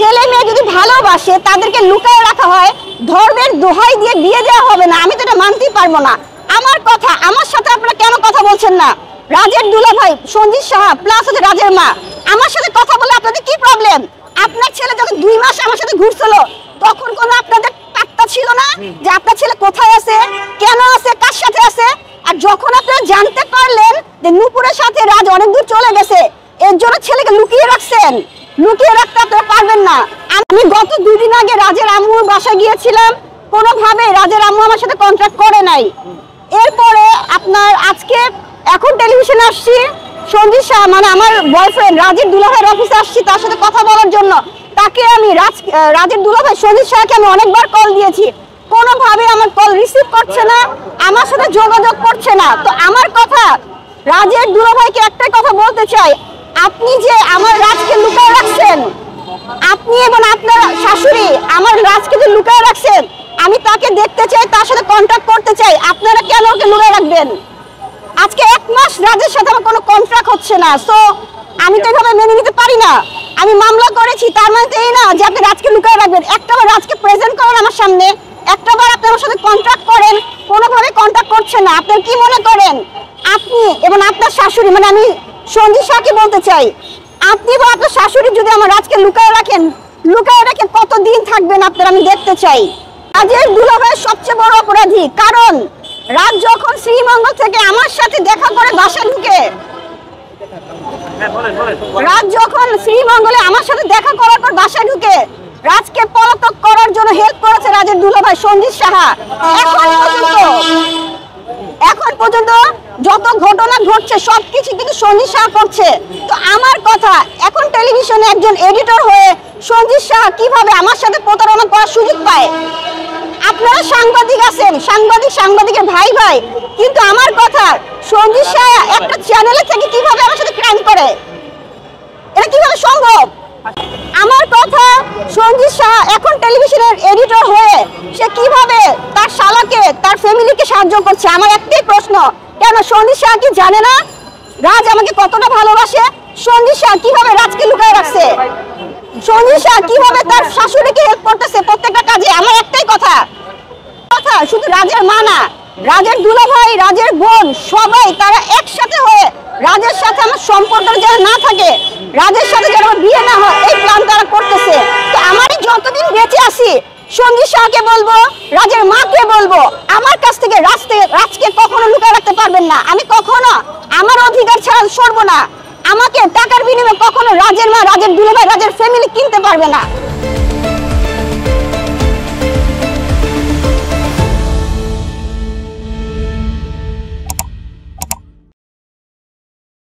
ছেলে মেয়ে যদি ভালোবাসে তাদেরকে লুকায় রাখা হয়, ধর্মের দোহাই দিয়ে বিয়ে দেওয়া হবে না, আমি তো এটা মানতেই পারবো না। আমার কথা, আমার সাথে আপনারা কেন কথা বলছেন না? রাজের দুলাভাই সঞ্জিত সাহা প্লাস হচ্ছে রাজের মা, আমার সাথে কথা বলে আপনাদের কি প্রবলেম? আপনার ছেলে যখন 2 মাস আমার সাথে ঘুরছিল তখন কোনো আপনাদের পাত্তা ছিল না যে আপনার ছেলে কোথায় আছে, কেন আছে, কার সাথে আছে? আর যখন আপনারা জানতে পারলেন যে নূপুরের সাথে রাজ অনেক দূর চলে গেছে, এর জন্য ছেলেকে লুকিয়ে রাখছেন। লুকিয়ে রাখতে আপনারা পারবেন না। আমি গত 2 দিন আগে রাজের আম্মুর বাসায় গিয়েছিলাম, কোনোভাবে রাজের আম্মু আমার সাথে কন্ট্যাক্ট করে নাই। এরপরে আপনার আজকে এখন টেলিভিশনে আসছি, সঞ্জিত শাহ মানে আমার বয়ফ্রেন্ড রাজের দুলাভাইয়ের অফিসে আসছি তার সাথে কথা বলার জন্য। তাকে আমি রাজের দুলাভাই সঞ্জিত শাহকে আমি অনেকবার কল দিয়েছি, কোনোভাবে আমার কল রিসিভ করছে না, আমার সাথে যোগাযোগ করছে না। তো আমার কথা, রাজের দুলাভাইকে একটাই কথা বলতে চাই, আপনি যে আমার রাজকে লুকায় রাখছেন, আপনি এবং আপনার শাশুড়ি আমার রাজকে যে লুকায় রাখছেন, আমি তাকে দেখতে চাই, তার সাথে কন্ট্যাক্ট করতে চাই। আপনারা কেন ওকে লুকায় রাখবেন? আজকে 1 মাস রাজের সাথে আমার কোনো কন্ট্রাক্ট হচ্ছে না, সো আমি তো এভাবে মেনে নিতে পারি না। আমি মামলা করেছি, তার মানে তো এই না যে আপনি রাজকে লুকায় রাখবেন। একটাবার রাজকে প্রেজেন্ট করেন আমার সামনে, একটাবার আপনি আমার সাথে কন্ট্রাক্ট করেন, কোনোভাবে কন্ট্যাক্ট করছেন না। আপনার কি মনে করেন আপনি এবং আপনার শাশুড়ি, মানে আমি সঞ্জিত শাহকে বলতে চাই, আপনি বা আপনার শাশুড়ি যদি আমার রাজকে লুকায় রাখেন কতদিন থাকবেন আপনারা, আমি দেখতে চাই। রাজের দুলাভাই সবচেয়ে বড় অপরাধী, কারণ রাজ যখন শ্রীমঙ্গল থেকে আমার সাথে দেখা করে বাসা ঢুকে, রাজ যখন শ্রীমঙ্গলে আমার সাথে দেখা করার পর বাসা ঢুকে, রাজকে পলাতক করার জন্য হেল্প করেছে রাজের দুলাভাই সঞ্জিত সাহা। এখন পর্যন্ত যত ঘটনা ঘটছে সবকিছু কিন্তু সঞ্জিত সাহা করছে। তো আমার কথা, এখন টেলিভিশনে একজন এডিটর হয়ে সঞ্জিত সাহা কিভাবে আমার সাথে প্রতারণা করার সুযোগ পায়? আপনারা সাংবাদিক আছেন, সাংবাদিকের ভাই ভাই, কিন্তু আমার কথা, সঞ্জিত সাহা একটা চ্যানেলে থেকে কিভাবে আমার সাথে ক্রাইম করে? এটা কিভাবে সম্ভব? আমার কথা, সঞ্জিত সাহা এখন টেলিভিশনের এডিটর হয়ে সে কিভাবে তার শালাকে, তার ফ্যামিলিকে সাহায্য করছে? আমার একটাই প্রশ্ন, কেন সঞ্জিত সাহা কি জানে না রাজ আমাকে কতটা ভালোবাসে? সঞ্জিত সাহা কিভাবে রাজকে লুকায় রাখছে? সঞ্জিত সাহা কিভাবে তার শাশুড়িকে হেল্প করতেছে প্রত্যেকটা কাজে? আমার একটাই কথা, শুধু রাজের মা না, রাজের দুলাভাই, রাজের বোন, সবাই তারা একসাথে হয়ে রাজের সাথে আমার সম্পর্কটা যেন না থাকে, রাজের সাথে যেন আমার বিয়ে না হয়, এই প্ল্যান তারা করতেছে। তো আমি যতদিন বেঁচে আছি সঞ্জিত শাহকে বলবো, রাজের মাকে বলবো, আমার কাছ থেকে রাজকে কখনো লুকায় রাখতে পারবেন না। আমি কখনো আমার অধিকার ছাড়া সরবো না। আমাকে টাকার বিনিময়ে কখনো রাজের মা, রাজের দুলাভাই, রাজের ফ্যামিলি কিনতে পারবে না।